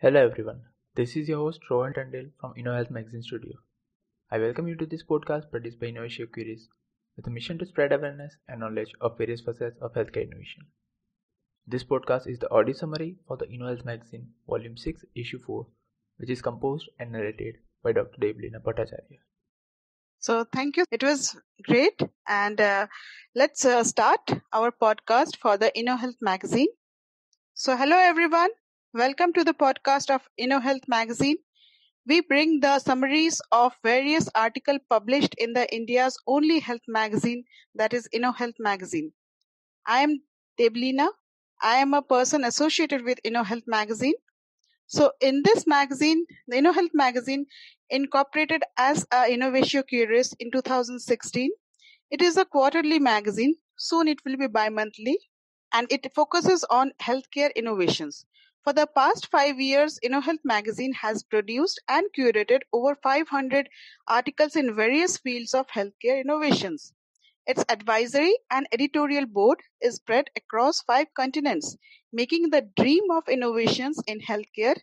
Hello everyone, this is your host Rohan Tandel from InnoHEALTH Magazine Studio. I welcome you to this podcast produced by Innovation Queries with a mission to spread awareness and knowledge of various facets of healthcare innovation. This podcast is the audio summary for the InnoHEALTH Magazine Volume 6, Issue 4, which is composed and narrated by Dr. Debleena Bhattacharya. So thank you. It was great. And let's start our podcast for the InnoHealth Magazine. So hello everyone. Welcome to the podcast of InnoHealth Magazine. We bring the summaries of various articles published in the India's only health magazine, that is InnoHealth Magazine. I am Debleena. I am a person associated with InnoHealth Magazine. So in this magazine, the InnoHealth Magazine, incorporated as a Innovatio Curious in 2016, it is a quarterly magazine. Soon it will be bi-monthly, and it focuses on healthcare innovations. For the past 5 years, InnoHealth Magazine has produced and curated over 500 articles in various fields of healthcare innovations. Its advisory and editorial board is spread across 5 continents, making the dream of innovations in healthcare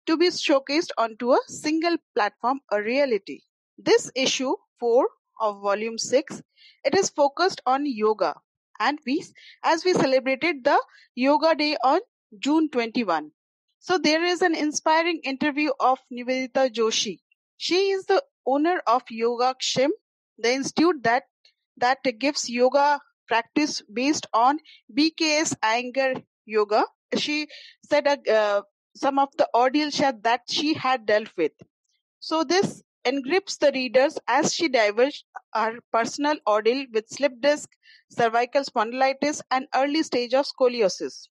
to be showcased onto a single platform a reality. This issue 4 of volume 6, it is focused on yoga, and as we celebrated the Yoga Day on June 21. So there is an inspiring interview of Nivedita Joshi. She is the owner of Yogakshim, the institute that gives yoga practice based on BKS Iyengar yoga. She said some of the ordeals that she had dealt with. So this engrips the readers as she diverged her personal ordeal with slip disc, cervical spondylitis, and early stage of scoliosis,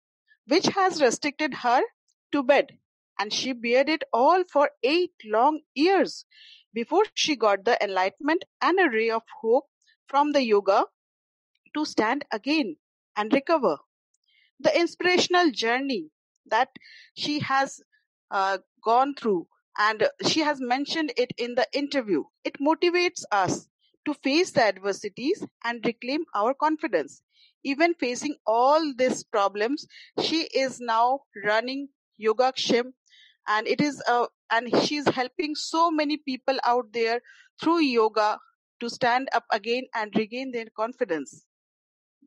which has restricted her to bed, and she bared it all for 8 long years before she got the enlightenment and a ray of hope from the yoga to stand again and recover. The inspirational journey that she has gone through, and she has mentioned it in the interview. It motivates us to face the adversities and reclaim our confidence. Even facing all these problems, she is now running Yogakshim, and and she's helping so many people out there through yoga to stand up again and regain their confidence.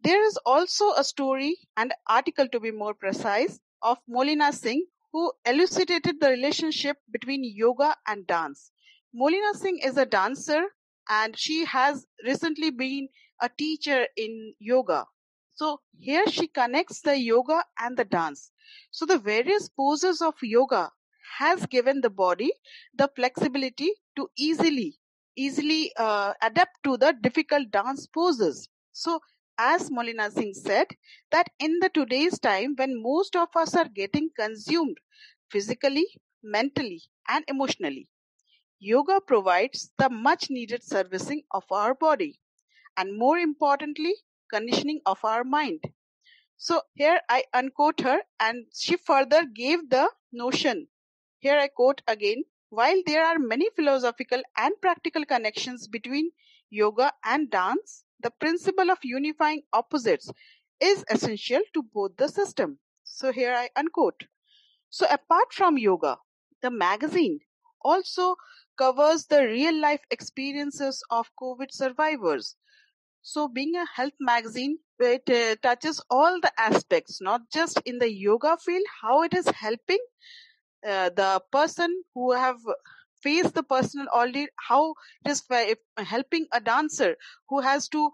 There is also a story and article, to be more precise, of Molina Singh, who elucidated the relationship between yoga and dance. Molina Singh is a dancer, and she has recently been a teacher in yoga. So here she connects the yoga and the dance. So the various poses of yoga has given the body the flexibility to easily adapt to the difficult dance poses. So as Molina Singh said, that in the today's time when most of us are getting consumed physically, mentally, and emotionally, yoga provides the much needed servicing of our body, and more importantly, conditioning of our mind. So here I unquote her, and she further gave the notion. Here I quote again: while there are many philosophical and practical connections between yoga and dance, the principle of unifying opposites is essential to both the system. So here I unquote. So apart from yoga, the magazine also covers the real life experiences of COVID survivors. So being a health magazine, it touches all the aspects, not just in the yoga field, how it is helping the person who have faced the personal already, how it is helping a dancer who has to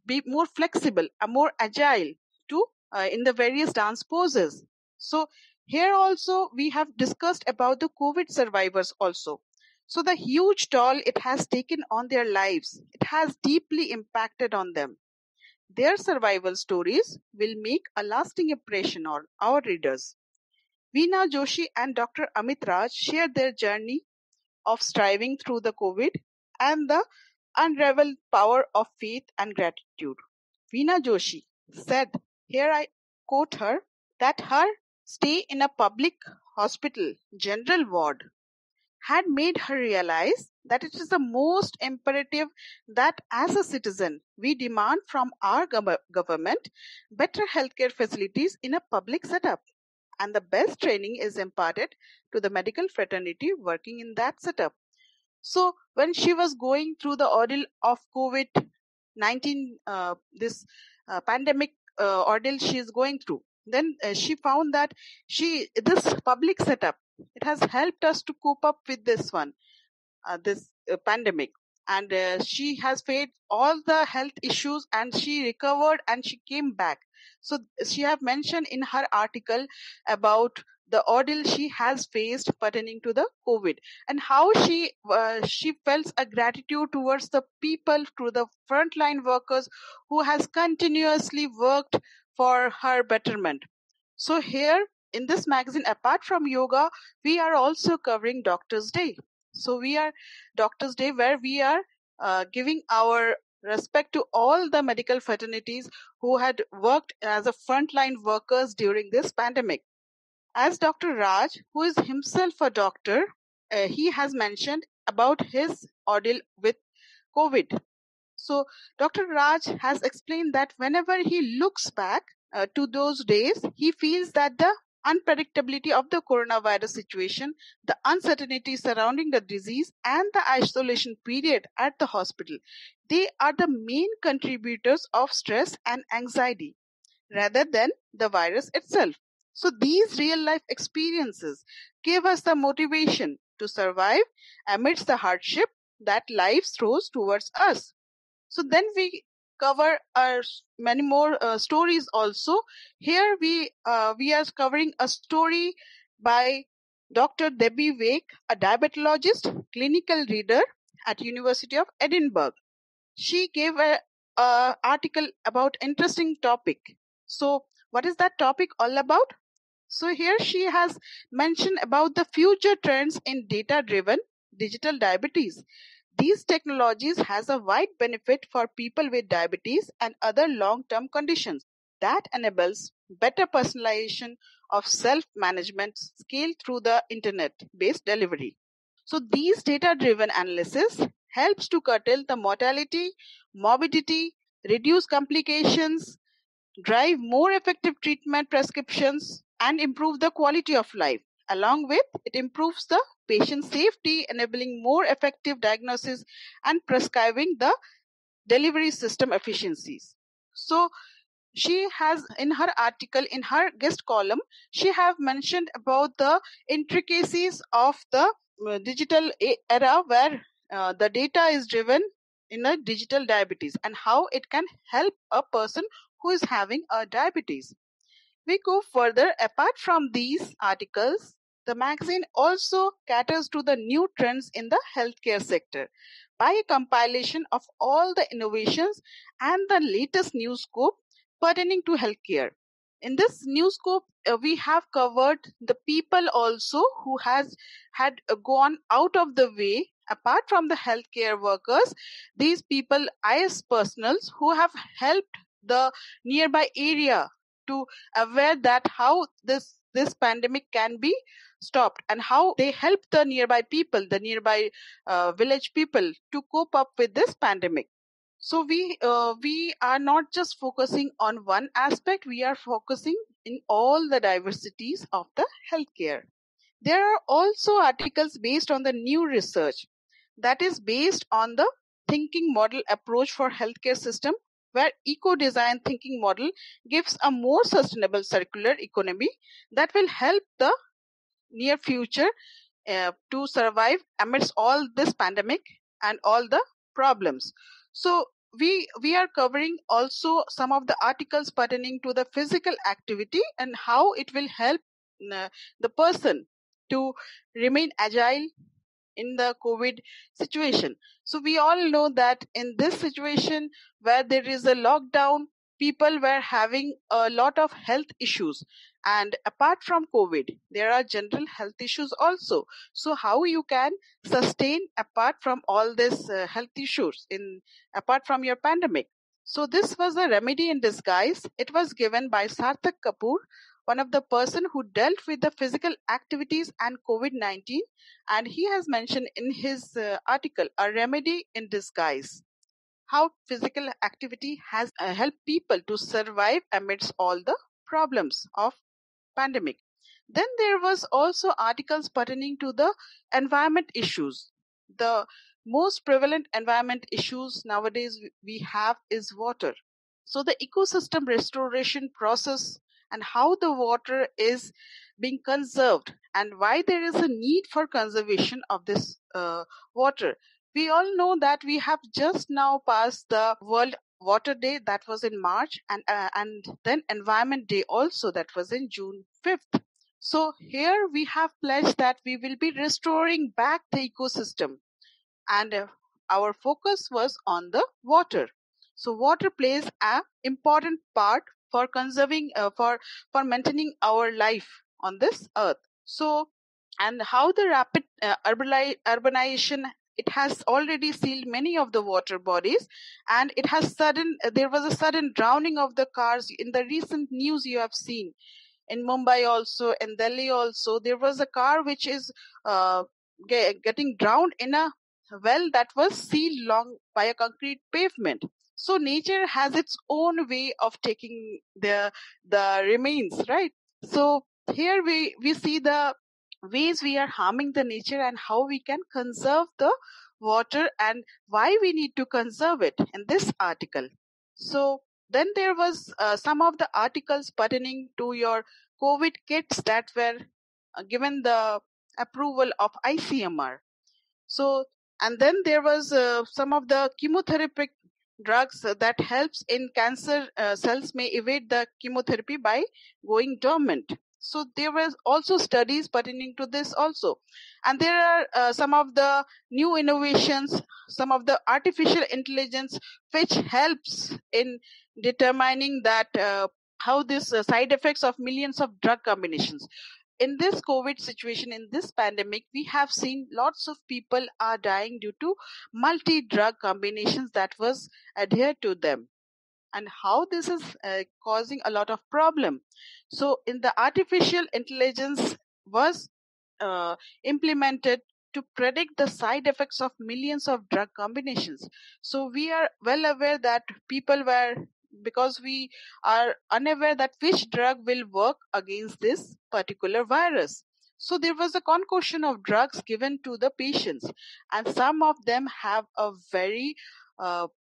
be more flexible, more agile to in the various dance poses. So here also we have discussed about the COVID survivors also. So the huge toll it has taken on their lives, it has deeply impacted on them. Their survival stories will make a lasting impression on our readers. Veena Joshi and Dr. Amit Raj shared their journey of striving through the COVID and the unraveled power of faith and gratitude. Veena Joshi said, here I quote her, that her stay in a public hospital general ward had made her realize that it is the most imperative that as a citizen we demand from our government better healthcare facilities in a public setup. and the best training is imparted to the medical fraternity working in that setup. So when she was going through the ordeal of COVID-19, this pandemic ordeal she is going through, then she found that this public setup, it has helped us to cope up with this pandemic, and she has faced all the health issues and she recovered and she came back. So she have mentioned in her article about the ordeal she has faced pertaining to the COVID, and how she felt a gratitude towards the people, to the frontline workers who has continuously worked for her betterment. So here in this magazine, apart from yoga, we are also covering Doctors Day. So we are Doctors Day, where we are giving our respect to all the medical fraternities who had worked as a frontline workers during this pandemic. As Dr. Raj, who is himself a doctor, he has mentioned about his ordeal with COVID. So Dr. Raj has explained that whenever he looks back to those days, he feels that the unpredictability of the coronavirus situation, the uncertainty surrounding the disease, and the isolation period at the hospital, they are the main contributors of stress and anxiety rather than the virus itself. So these real life experiences give us the motivation to survive amidst the hardship that life throws towards us. So then we cover many more stories also. Here we are covering a story by Dr. Debbie Wake, a diabetologist, clinical reader at University of Edinburgh. She gave a article about interesting topic. So what is that topic all about? So here she has mentioned about the future trends in data driven digital diabetes. These technologies has a wide benefit for people with diabetes and other long-term conditions that enables better personalization of self-management scale through the internet-based delivery. So these data-driven analysis helps to curtail the mortality, morbidity, reduce complications, drive more effective treatment prescriptions, and improve the quality of life. Along with it improves the patient safety, enabling more effective diagnosis and prescribing the delivery system efficiencies. So she has in her article, in her guest column, she have mentioned about the intricacies of the digital era, where the data is driven in a digital diabetes and how it can help a person who is having a diabetes. We go further. Apart from these articles, the magazine also caters to the new trends in the healthcare sector by a compilation of all the innovations and the latest news scoop pertaining to healthcare. In this news scope, we have covered the people also who has had gone out of the way. Apart from the healthcare workers, these people, IS personals, who have helped the nearby area to aware that how this pandemic can be stopped, and how they help the nearby people, the nearby village people, to cope up with this pandemic. So we are not just focusing on one aspect, we are focusing in all the diversities of the healthcare. There are also articles based on the new research that is based on the thinking model approach for healthcare system, where eco-design thinking model gives a more sustainable circular economy that will help the near future to survive amidst all this pandemic and all the problems. So we are covering also some of the articles pertaining to the physical activity and how it will help the person to remain agile in the COVID situation. So we all know that in this situation where there is a lockdown, people were having a lot of health issues. And apart from COVID, there are general health issues also. So how you can sustain apart from all these health issues in apart from your pandemic? So this was a remedy in disguise. It was given by Sarthak Kapoor, one of the person who dealt with the physical activities and COVID-19, and he has mentioned in his article a remedy in disguise, how physical activity has helped people to survive amidst all the problems of pandemic. Then there was also articles pertaining to the environment issues. The most prevalent environment issues nowadays we have is water. So the ecosystem restoration process and how the water is being conserved and why there is a need for conservation of this water. We all know that we have just now passed the World Water Day, that was in March, and then Environment Day also, that was in June 5th. So here we have pledged that we will be restoring back the ecosystem, and our focus was on the water. So water plays an important part for conserving, for maintaining our life on this earth. So, and how the rapid urbanization, it has already sealed many of the water bodies, and it has there was a sudden drowning of the cars in the recent news you have seen in Mumbai also, in Delhi also. There was a car which is getting drowned in a well that was sealed long by a concrete pavement. So nature has its own way of taking the remains, right? So here we see the ways we are harming the nature and how we can conserve the water and why we need to conserve it in this article. So then there was some of the articles pertaining to your COVID kits that were given the approval of ICMR. So, and then there was some of the chemotherapeutic drugs that helps in cancer cells may evade the chemotherapy by going dormant. So there were also studies pertaining to this also. And there are some of the new innovations, some of the artificial intelligence which helps in determining that how this side effects of millions of drug combinations. In this COVID situation, in this pandemic, we have seen lots of people are dying due to multi drug combinations that was adhered to them, and how this is causing a lot of problem. So in the artificial intelligence was implemented to predict the side effects of millions of drug combinations. So we are well aware that people were, because we are unaware that which drug will work against this particular virus. So there was a concoction of drugs given to the patients, and some of them have a very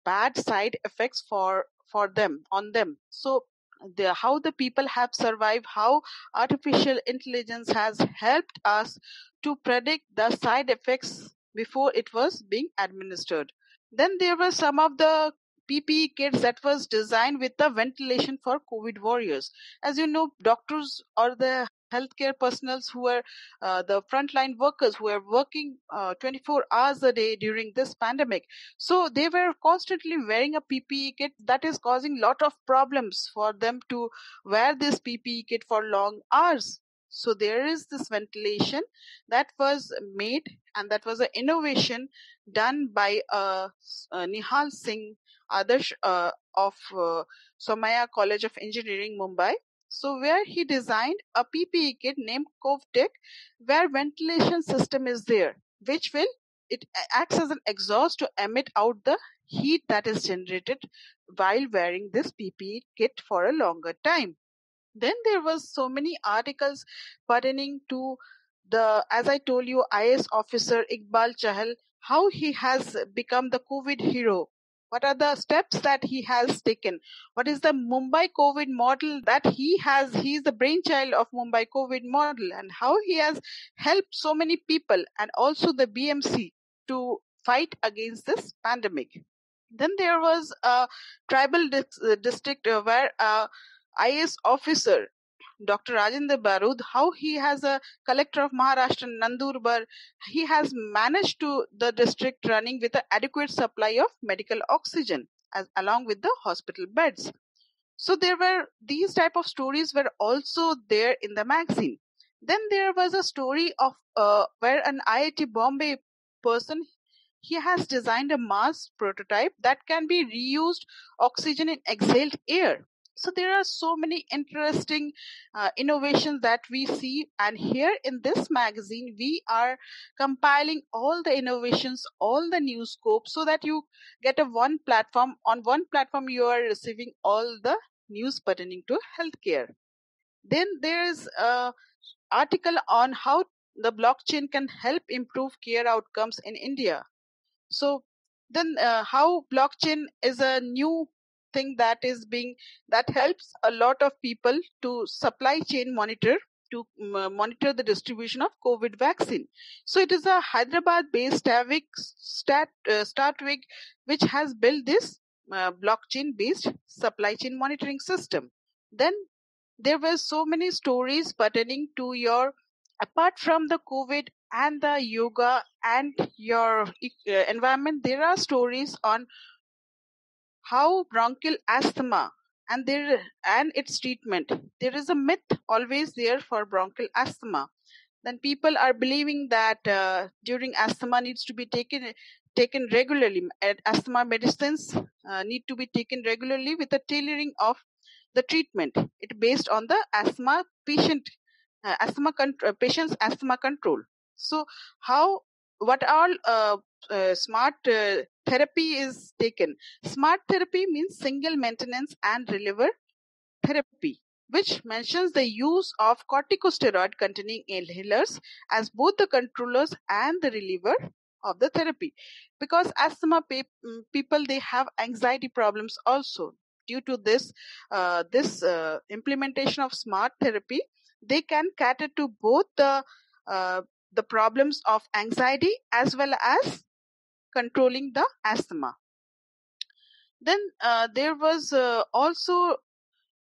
bad side effects for them on them. So how the people have survived, how artificial intelligence has helped us to predict the side effects before it was being administered. Then there were some of the PPE kits that was designed with the ventilation for COVID warriors. As you know, doctors or the healthcare personals who are the frontline workers who are working 24 hours a day during this pandemic. So they were constantly wearing a PPE kit that is causing lot of problems for them to wear this PPE kit for long hours. So there is this ventilation that was made, and that was an innovation done by Nihal Singh Adarsh of Somaya College of Engineering, Mumbai. So where he designed a PPE kit named Covtech, where ventilation system is there, which will it acts as an exhaust to emit out the heat that is generated while wearing this PPE kit for a longer time. Then there was so many articles pertaining to the, as I told you, IS officer Iqbal Chahal, how he has become the COVID hero. What are the steps that he has taken? What is the Mumbai COVID model that he has? He is the brainchild of Mumbai COVID model, and how he has helped so many people and also the BMC to fight against this pandemic. Then there was a tribal district where IS officer Dr. Rajendra Barud, how he has a collector of Maharashtra, Nandurbar, he has managed to the district running with an adequate supply of medical oxygen as along with the hospital beds. So there were these type of stories were also there in the magazine. Then there was a story of where an IIT Bombay person, he has designed a mass prototype that can be reused oxygen in exhaled air. So there are so many interesting innovations that we see, and here in this magazine we are compiling all the innovations, all the new scopes, so that you get a one platform. On one platform you are receiving all the news pertaining to healthcare. Then there is a article on how the blockchain can help improve care outcomes in India. So then how blockchain is a new thing that helps a lot of people to supply chain monitor to monitor the distribution of COVID vaccine. So it is a Hyderabad based Startwig which has built this blockchain based supply chain monitoring system. Then there were so many stories pertaining to your, apart from the COVID and the yoga and your environment, there are stories on how bronchial asthma and its treatment. There is a myth always there for bronchial asthma. Then people are believing that during asthma needs to be taken regularly. Asthma medicines need to be taken regularly with a tailoring of the treatment. It based on the patient's asthma control. So how what all smart therapy is taken. Smart therapy means single maintenance and reliever therapy, which mentions the use of corticosteroid containing inhalers as both the controllers and the reliever of the therapy. Because asthma people, they have anxiety problems also. Due to this implementation of smart therapy, they can cater to both uh, the problems of anxiety as well as controlling the asthma. Then there was also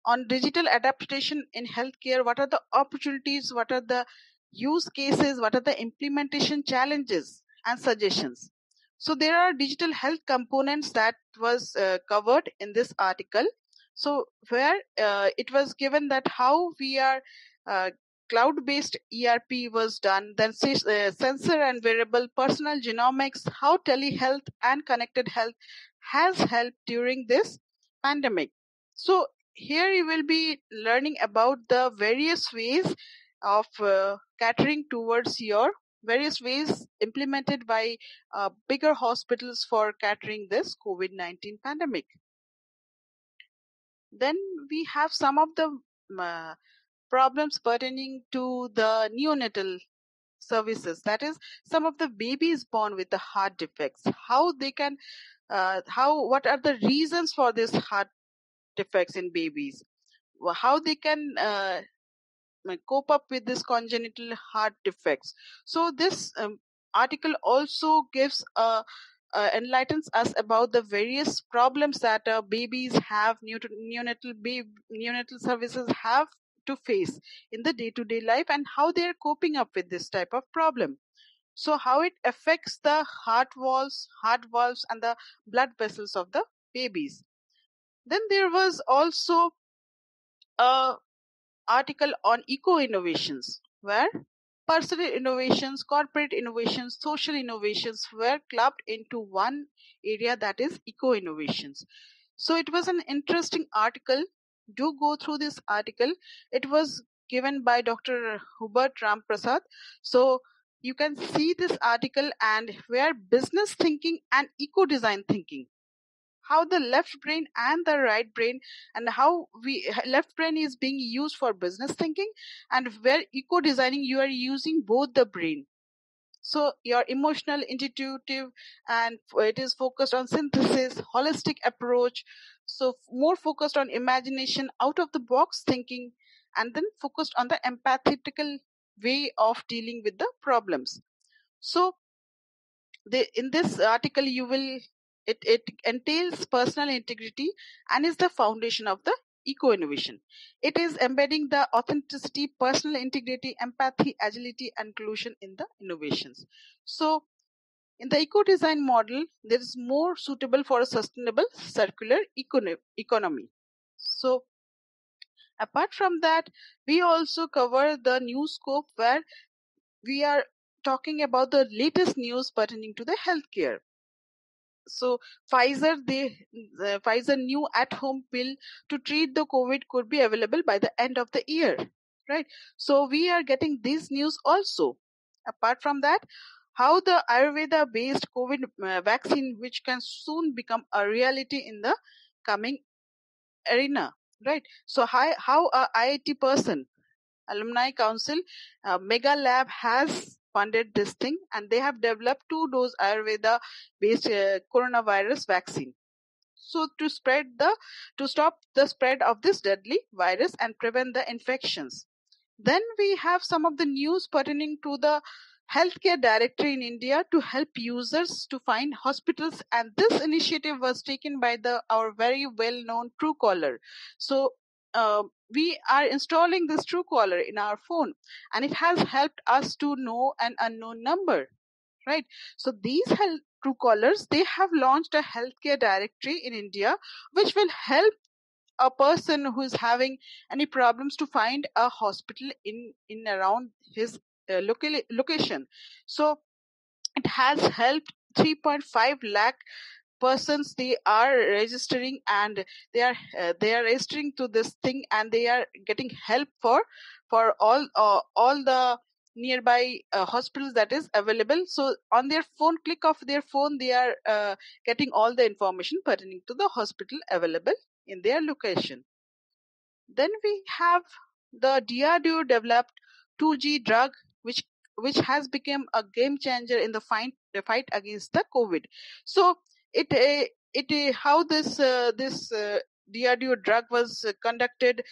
on digital adaptation in healthcare. What are the opportunities? What are the use cases? What are the implementation challenges and suggestions? So there are digital health components that was covered in this article. So where it was given that how we are uh, cloud-based ERP was done, then sensor and wearable personal genomics, how telehealth and connected health has helped during this pandemic. So here you will be learning about the various ways of catering towards your various ways implemented by bigger hospitals for catering this COVID-19 pandemic. Then we have some of the problems pertaining to the neonatal services. That is, some of the babies born with the heart defects. How they can, what are the reasons for this heart defects in babies? How they can cope up with this congenital heart defects. So this article also gives enlightens us about the various problems that babies have, neonatal services have to face in the day-to-day life, and how they're coping up with this type of problem. So how it affects the heart valves and the blood vessels of the babies. Then there was also a article on eco innovations, where personal innovations, corporate innovations, social innovations were clubbed into one area, that is eco innovations. So it was an interesting article. Do go through this article. It was given by Dr. Hubert Ram Prasad. So you can see this article and where business thinking and eco design thinking, how the left brain and the right brain, and how we left brain is being used for business thinking, and where eco designing you are using both the brain. So your emotional, intuitive, and it is focused on synthesis, holistic approach. So more focused on imagination, out of the box thinking, and then focused on the empathetical way of dealing with the problems. So in this article you will, it entails personal integrity and is the foundation of the eco innovation. It is embedding the authenticity, personal integrity, empathy, agility, and inclusion in the innovations. So in the eco design model, there is more suitable for a sustainable circular economy. So apart from that, we also cover the new scope where we are talking about the latest news pertaining to the healthcare. So Pfizer new at-home pill to treat the COVID could be available by the end of the year, right? So we are getting this news also. Apart from that, how the Ayurveda-based COVID vaccine, which can soon become a reality in the coming arena. right? So how a IIT person, Alumni Council, Mega Lab has funded this thing, and they have developed 2-dose Ayurveda based coronavirus vaccine. So to stop the spread of this deadly virus and prevent the infections. Then we have some of the news pertaining to the healthcare directory in India to help users to find hospitals, and this initiative was taken by our very well known Truecaller. So we are installing this Truecaller in our phone, and it has helped us to know an unknown number, right? So these Truecallers, they have launched a healthcare directory in India, which will help a person who is having any problems to find a hospital in around his location. So it has helped 3.5 lakh persons. They are registering, and they are registering to this thing, and they are getting help for all the nearby hospitals that is available. So on their phone, click of their phone, they are getting all the information pertaining to the hospital available in their location. Then we have the DRDO developed 2G drug, which has become a game changer in the fight against the COVID. So how this DRDO drug was conducted.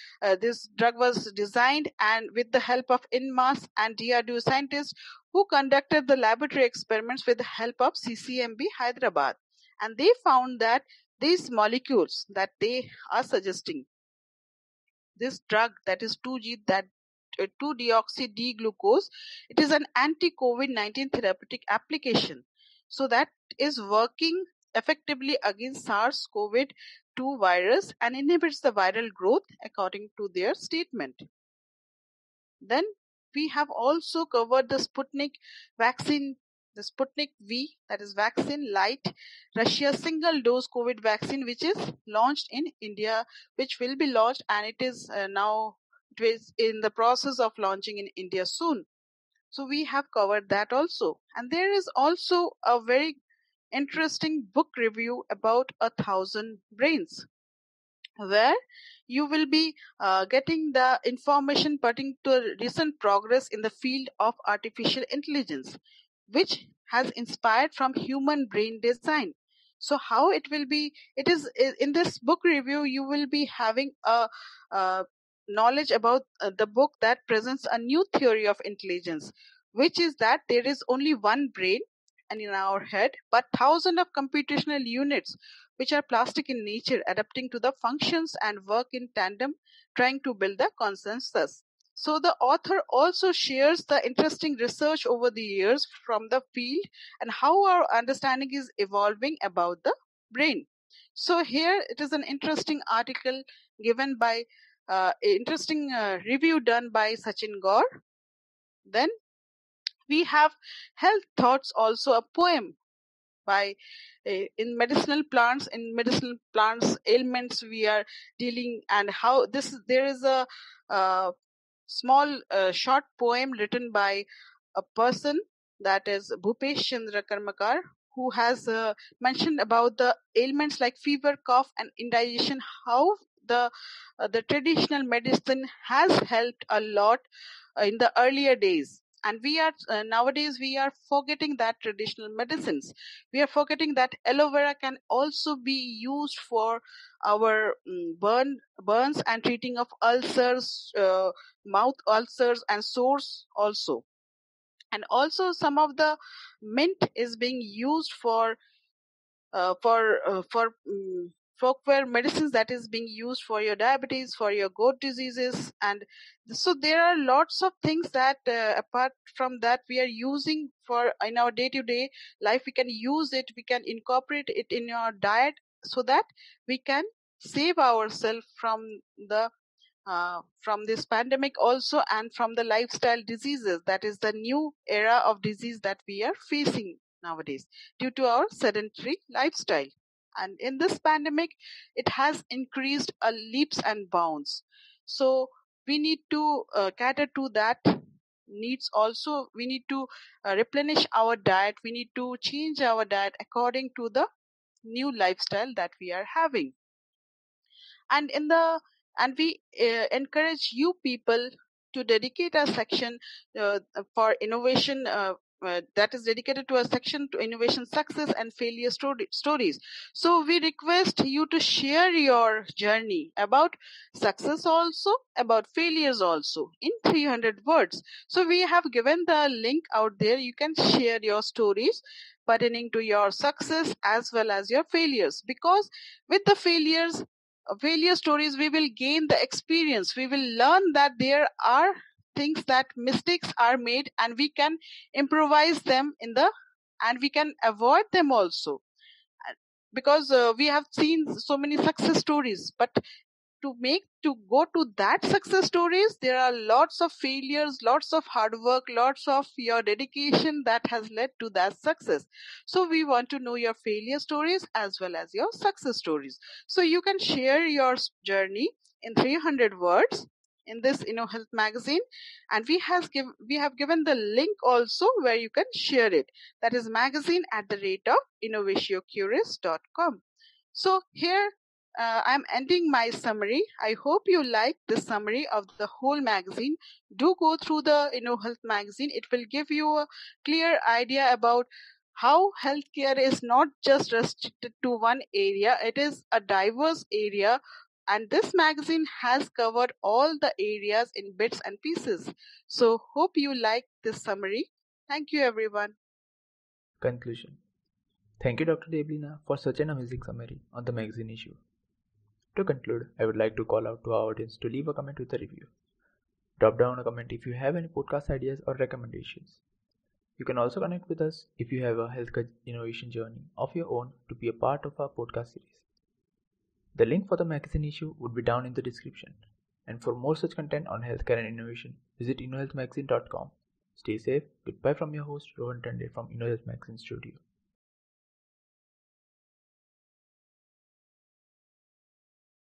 This drug was designed, and with the help of INMAS and DRDO scientists who conducted the laboratory experiments with the help of CCMB Hyderabad, and they found that these molecules that they are suggesting, this drug that is 2G, that 2-deoxy D-glucose, it is an anti-COVID-19 therapeutic application. So that is working effectively against SARS-CoV-2 virus and inhibits the viral growth according to their statement. Then we have also covered the Sputnik vaccine, the Sputnik V, that is vaccine light, Russia's single dose COVID vaccine, which is launched in India, which will be launched, and it is it is in the process of launching in India soon. So we have covered that also. And there is also a very interesting book review about 1,000 brains, where you will be getting the information pertaining to recent progress in the field of artificial intelligence, which has inspired from human brain design. So how it will be, it is in this book review, you will be having a knowledge about the book that presents a new theory of intelligence, which is that there is only one brain and in our head, but thousands of computational units which are plastic in nature, adapting to the functions and work in tandem, trying to build the consensus. So the author also shares the interesting research over the years from the field and how our understanding is evolving about the brain. So here it is an interesting article given by interesting review done by Sachin Gaur. Then we have Health Thoughts, also a poem by in medicinal plants ailments we are dealing, and how this there is a small short poem written by a person, that is Bhupesh Chandra Karmakar, who has mentioned about the ailments like fever, cough, and indigestion, how the traditional medicine has helped a lot in the earlier days. And we are nowadays we are forgetting that traditional medicines. We are forgetting that aloe vera can also be used for our burns and treating of ulcers, mouth ulcers and sores also. And also some of the mint is being used for folkware medicines, that is being used for your diabetes, for your gout diseases. And so there are lots of things that apart from that we are using for in our day to day life. We can use it, we can incorporate it in our diet, so that we can save ourselves from this pandemic also, and from the lifestyle diseases, that is the new era of disease that we are facing nowadays due to our sedentary lifestyle. And in this pandemic, it has increased leaps and bounds. So we need to cater to that needs also. We need to replenish our diet. We need to change our diet according to the new lifestyle that we are having. And in the and we encourage you people to dedicate a section for innovation that is dedicated to a section to innovation success and failure stories. So we request you to share your journey about success also, about failures also, in 300 words. So we have given the link out there. You can share your stories pertaining to your success as well as your failures, because with the failure stories we will gain the experience. We will learn that there are things that mistakes are made, and we can improvise them in the and we can avoid them also. Because we have seen so many success stories, but to go to that success stories, there are lots of failures, lots of hard work, lots of your dedication that has led to that success. So we want to know your failure stories as well as your success stories. So you can share your journey in 300 words in this InnoHealth magazine, and we have given the link also where you can share it. That is magazine at the rate of innovatiocurious.com. So here I'm ending my summary. I hope you like this summary of the whole magazine. Do go through the InnoHealth magazine. It will give you a clear idea about how healthcare is not just restricted to one area. It is a diverse area, and this magazine has covered all the areas in bits and pieces. So hope you like this summary. Thank you, everyone. Conclusion. Thank you, Dr. Debleena, for such an amazing summary on the magazine issue. To conclude, I would like to call out to our audience to leave a comment with a review. Drop down a comment if you have any podcast ideas or recommendations. You can also connect with us if you have a healthcare innovation journey of your own to be a part of our podcast series. The link for the magazine issue would be down in the description. And for more such content on healthcare and innovation, visit InnoHealthMagazine.com. Stay safe. Goodbye from your host Rohan Tandel from InnoHealth Magazine Studio.